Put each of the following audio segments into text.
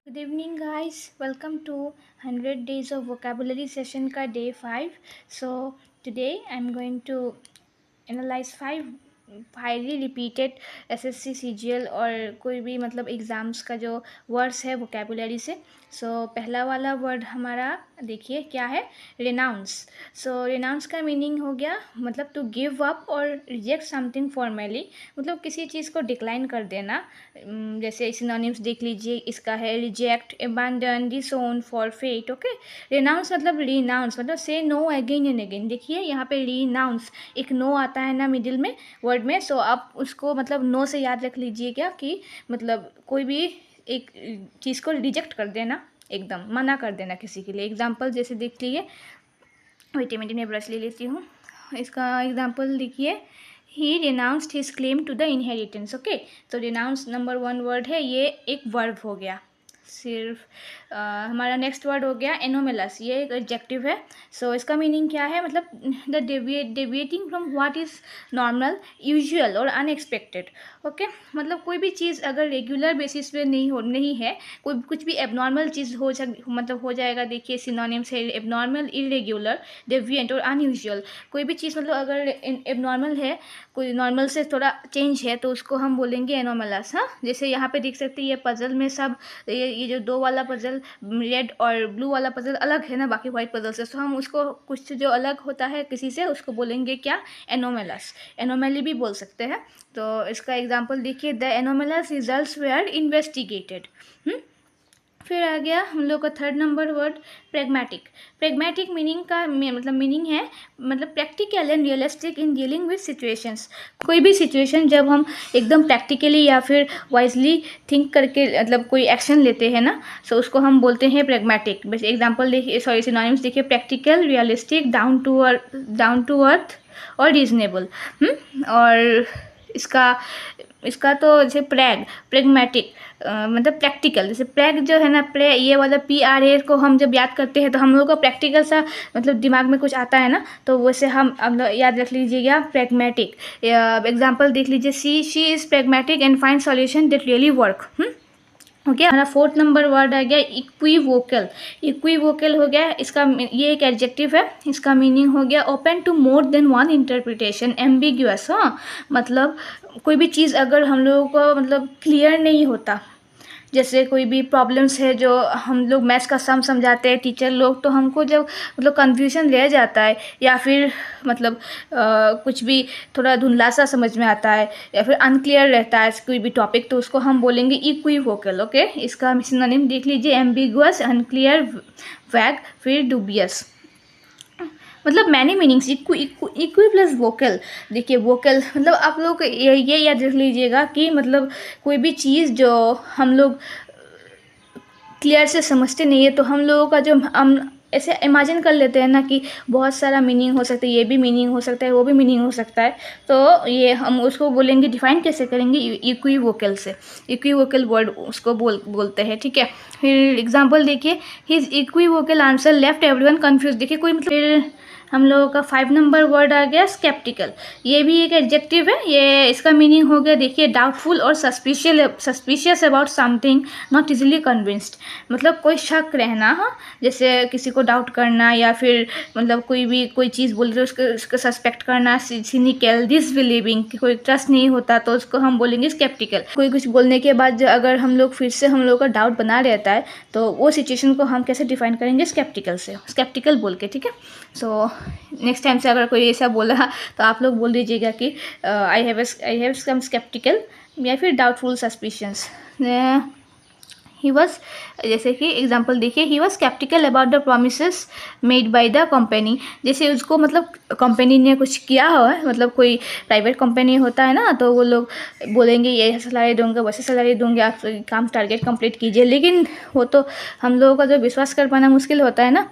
Good evening, guys. Welcome to 100 Days of Vocabulary session का day 5. So today I'm going to analyze 5 highly repeated SSC CGL और कोई भी मतलब exams का जो वर्ड्स है वोकेबुलरी से। पहला वाला वर्ड हमारा देखिए क्या है, रेनाउंस। रेनाउंस का मीनिंग हो गया मतलब टू गिव अप और रिजेक्ट समथिंग फॉर्मली, मतलब किसी चीज़ को डिक्लाइन कर देना। जैसे सिनोनिम्स देख लीजिए, इसका है रिजेक्ट, अबैंडन, डिसोन, फॉरफेट। ओके, रेनाउंस मतलब रीनाउंस, मतलब से नो अगेन एंड अगेन। देखिए यहाँ पे रीनाउंस, एक नो आता है ना मिडिल में वर्ड में, सो आप उसको मतलब नो से याद रख लीजिए क्या कि मतलब कोई भी एक चीज़ को रिजेक्ट कर देना, एकदम मना कर देना किसी के लिए। एग्जाम्पल जैसे देख लीजिए, वेट मिनट में ब्रश ले लेती हूँ। इसका एग्जाम्पल देखिए, he renounced his claim to the inheritance. Okay, तो रिनाउंस नंबर 1 वर्ड है, ये एक वर्ब हो गया सिर्फ। हमारा नेक्स्ट वर्ड हो गया एनोमेलस, ये एक एडजेक्टिव है। इसका मीनिंग क्या है, मतलब the deviating from what is normal, usual और अनएक्सपेक्टेड। ओके, मतलब कोई भी चीज़ अगर रेगुलर बेसिस पे नहीं है, कोई कुछ भी एबनॉर्मल चीज़ हो जाएगा। देखिए सिनोनिम्स है एबनॉर्मल, इरेगुलर, डेविएंट और अनयूजुअल। कोई भी चीज़ मतलब अगर एबनॉर्मल है, कोई नॉर्मल से थोड़ा चेंज है, तो उसको हम बोलेंगे एनोमलस। हाँ, जैसे यहाँ पे देख सकते हैं ये पजल में सब ये जो 2 वाला पजल रेड और ब्लू वाला पजल अलग है ना बाकी वाइट पजल से, तो हम उसको कुछ जो अलग होता है किसी से, उसको बोलेंगे क्या, एनोमलस। एनोमली भी बोल सकते हैं। तो इसका एग्जाम्पल देखिए, the anomalous results were investigated. फिर आ गया हम लोग का third number word, pragmatic. Pragmatic meaning का मतलब मीनिंग है मतलब practical and realistic in dealing with situations. कोई भी सिचुएशन जब हम एकदम प्रैक्टिकली या फिर वाइजली थिंक करके मतलब कोई एक्शन लेते हैं ना, उसको हम बोलते हैं प्रेगमेटिक। बस एग्जांपल देखिए, सिनोनिम्स देखिए, practical, realistic, down to earth और रीजनेबल। और इसका तो जैसे प्रेगमेटिक मतलब प्रैक्टिकल। जैसे प्रेग जो है ना, ये वाला PRA को हम जब याद करते हैं तो हम लोग का प्रैक्टिकल सा मतलब दिमाग में कुछ आता है ना, तो वैसे हम अब याद रख लीजिएगा प्रेगमेटिक। एग्जाम्पल देख लीजिए, she is pragmatic and find solution that really work. Okay, हमारा फोर्थ नंबर वर्ड आ गया इक्विवोकल। इक्विवोकल हो गया, इसका ये एक एडजेक्टिव है। इसका मीनिंग हो गया open to more than one interpretation, ambiguous. हाँ, मतलब कोई भी चीज़ अगर हम लोगों को मतलब क्लियर नहीं होता, जैसे कोई भी प्रॉब्लम्स है जो हम लोग मैथ्स का सम समझाते हैं टीचर लोग, तो हमको जब मतलब कन्फ्यूजन रह जाता है या फिर मतलब कुछ भी थोड़ा धुंधला सा समझ में आता है या फिर अनक्लियर रहता है कोई भी टॉपिक, तो उसको हम बोलेंगे इक्विवोकल। ओके, इसका सिनोनिम देख लीजिए, एम्बिगुअस, अनक्लियर, वैग, फिर डुबियस। मतलब many meanings. Equi plus vocal. देखिए वोकल मतलब आप लोग ये याद रख लीजिएगा कि मतलब कोई भी चीज़ जो हम लोग क्लियर से समझते नहीं है, तो हम लोगों का जो हम ऐसे इमेजिन कर लेते हैं ना कि बहुत सारा मीनिंग हो सकता है, ये भी मीनिंग हो सकता है, वो भी मीनिंग हो सकता है, तो ये हम उसको बोलेंगे, डिफाइन कैसे करेंगे, इक्विवोकल से। इक्विवोकल वर्ड उसको बोलते हैं। ठीक है, फिर एग्जांपल देखिए, his equivocal answer left everyone confuse. देखिए कोई मतलब, फिर हम लोगों का 5 नंबर वर्ड आ गया स्केप्टिकल। ये भी एक एडजेक्टिव है। ये इसका मीनिंग हो गया देखिए, डाउटफुल और suspicious about something, not easily convinced. मतलब कोई शक रहना। हाँ, जैसे किसी को डाउट करना या फिर मतलब कोई चीज़ बोल रहे उसको सस्पेक्ट करना, सिनिकल, डिसबिलीविंग, कि कोई ट्रस्ट नहीं होता, तो उसको हम बोलेंगे स्केप्टिकल। कोई कुछ बोलने के बाद अगर हम लोग फिर से हम लोग का डाउट बना रहता है, तो वो सिचुएशन को हम कैसे डिफाइन करेंगे, स्केप्टिकल से, स्केप्टिकल बोल के। ठीक है, नेक्स्ट टाइम से अगर कोई ऐसा बोला तो आप लोग बोल दीजिएगा कि आई हैव सम स्केप्टिकल या फिर डाउटफुल सस्पिशंस। ही वॉज, जैसे कि एग्जाम्पल देखिए, he was sceptical about the promises made by the company. जैसे उसको मतलब कंपनी ने कुछ किया हो, मतलब कोई प्राइवेट कंपनी होता है ना, तो वो लोग बोलेंगे ये सैलरी दूंगा, वैसे सैलरी दूंगे, आप काम टारगेट कंप्लीट कीजिए, लेकिन वो तो हम लोगों का जो विश्वास कर पाना मुश्किल होता है ना।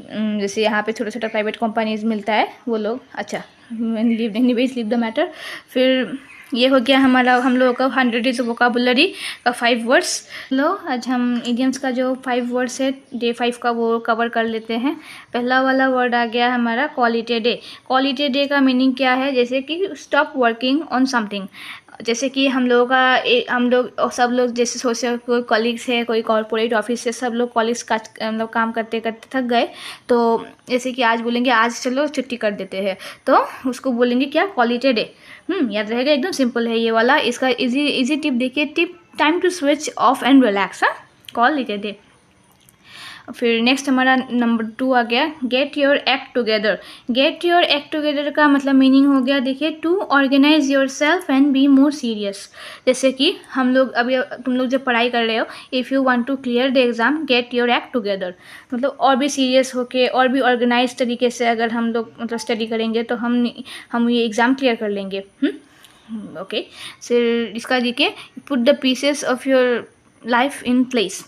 जैसे यहाँ पे छोटा छोटा प्राइवेट कंपनीज मिलता है, वो लोग, अच्छा लीव द मैटर। फिर ये हो गया हमारा हम लोगों का 100 डेज वोकाबुलरी का 5 वर्ड्स। लो आज हम इडियम्स का जो 5 वर्ड्स है डे 5 का, वो कवर कर लेते हैं। पहला वाला वर्ड आ गया हमारा क्वालिटी डे। क्वालिटी डे का मीनिंग क्या है, जैसे कि स्टॉप वर्किंग ऑन समथिंग। जैसे कि हम लोग सब लोग जैसे सोशल कोई कॉलीग्स है, कोई कॉर्पोरेट ऑफिस से सब लोग कॉलीग्स का मतलब काम करते करते थक गए, तो जैसे कि आज बोलेंगे आज चलो छुट्टी कर देते हैं, तो उसको बोलेंगे क्या, कॉल इट ए डे। याद रहेगा, एकदम सिंपल है ये वाला। इसका इजी टिप देखिए, tip time to switch off and relax. Call it a day. फिर नेक्स्ट हमारा नंबर 2 आ गया, get your act together. Get your act together का मतलब मीनिंग हो गया, देखिए, to organise yourself and be more serious. जैसे कि हम लोग अभी, तुम लोग जब पढ़ाई कर रहे हो, if you want to clear the exam, get your act together. मतलब और भी सीरियस होके और भी ऑर्गेनाइज तरीके से अगर हम लोग मतलब स्टडी करेंगे तो हम ये एग्ज़ाम क्लियर कर लेंगे। ओके, फिर इसका देखिए, put the pieces of your life in place.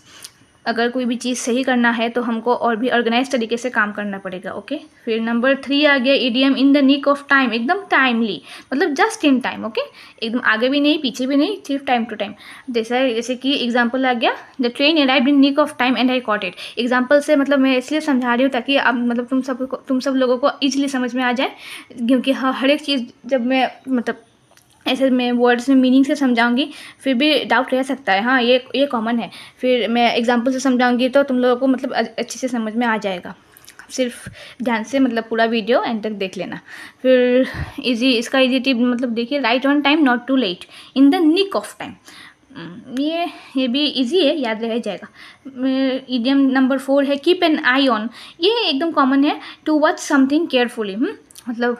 अगर कोई भी चीज़ सही करना है तो हमको और भी ऑर्गेनाइज तरीके से काम करना पड़ेगा। ओके, फिर नंबर 3 आ गया, idiom in the nick of time. एकदम टाइमली, मतलब जस्ट इन टाइम। ओके, एकदम आगे भी नहीं पीछे भी नहीं, सिर्फ टाइम टू टाइम। जैसे कि एग्जाम्पल आ गया, the train arrived in nick of time and I caught it. Example से मतलब मैं इसलिए समझा रही हूँ ताकि अब मतलब तुम सब लोगों को ईजिली समझ में आ जाए, क्योंकि हर एक चीज़ जब मैं मतलब ऐसे मैं वर्ड्स में मीनिंग से समझाऊंगी फिर भी डाउट रह सकता है। हाँ, ये कॉमन है। फिर मैं एग्जांपल से समझाऊंगी तो तुम लोगों को मतलब अच्छे से समझ में आ जाएगा। सिर्फ ध्यान से मतलब पूरा वीडियो एंड तक देख लेना। फिर इसका इजी टिप मतलब देखिए, right on time not too late, in the nick of time. ये भी इजी है, याद रह जाएगा। इडियम नंबर 4 है, कीप एन आई ऑन। ये एकदम कॉमन है, टू वॉच समथिंग केयरफुली। मतलब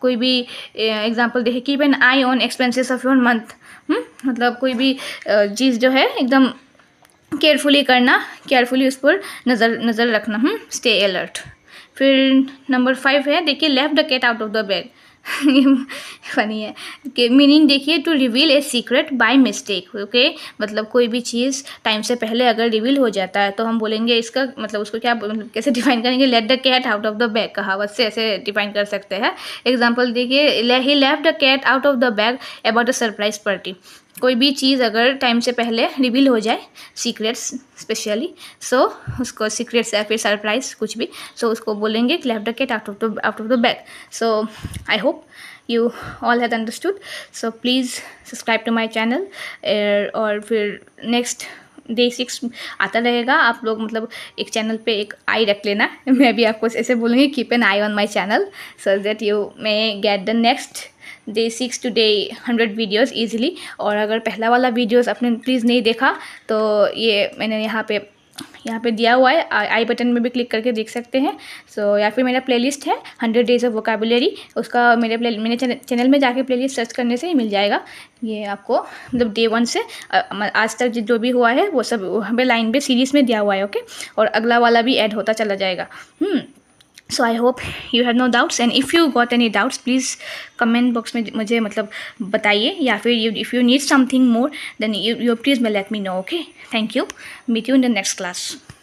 कोई भी एग्जांपल देखिए, keep an I on expenses of your month. मतलब कोई भी चीज़ जो है एकदम केयरफुली करना, केयरफुली उस पर नज़र रखना। Stay alert. फिर नंबर 5 है, देखिए, left the cat out of the bed. Funny है कि मीनिंग देखिए, to reveal a secret by mistake. Okay, मतलब कोई भी चीज़ टाइम से पहले अगर रिवील हो जाता है तो हम बोलेंगे इसका मतलब उसको क्या मतलब कैसे डिफाइन करेंगे, let the cat out of the bag कहावत से ऐसे डिफाइन कर सकते हैं। एग्जांपल देखिए, he left the cat out of the bag about a surprise party. कोई भी चीज़ अगर टाइम से पहले रिवील हो जाए, सीक्रेट्स स्पेशली, सो उसको सीक्रेट्स या फिर सरप्राइज कुछ भी, सो उसको बोलेंगे left the cat out of the bag. So I hope you all had understood, so please subscribe to my channel। और फिर नेक्स्ट डे 6 आता रहेगा। आप लोग मतलब एक चैनल पे एक आई रख लेना। मैं भी आपको ऐसे बोलूँगी, keep an I on my channel so that you may get the next day 6 to day 100 videos easily. और अगर पहला वाला वीडियोज़ आपने प्लीज़ नहीं देखा तो ये मैंने यहाँ पे दिया हुआ है, आई बटन में भी क्लिक करके देख सकते हैं। सो या फिर मेरा प्लेलिस्ट है 100 डेज ऑफ वोकेबुलरी, उसका मेरे चैनल में जाके प्लेलिस्ट सर्च करने से ही मिल जाएगा। ये आपको मतलब डे 1 से आज तक जो भी हुआ है वो सब हमें लाइन पे सीरीज़ में दिया हुआ है। ओके, और अगला वाला भी ऐड होता चला जाएगा। So I hope you have no doubts, and if you got any doubts please comment box में मुझे मतलब बताइए, या फिर if you need something more then you please let me know. Okay, thank you, meet you in the next class.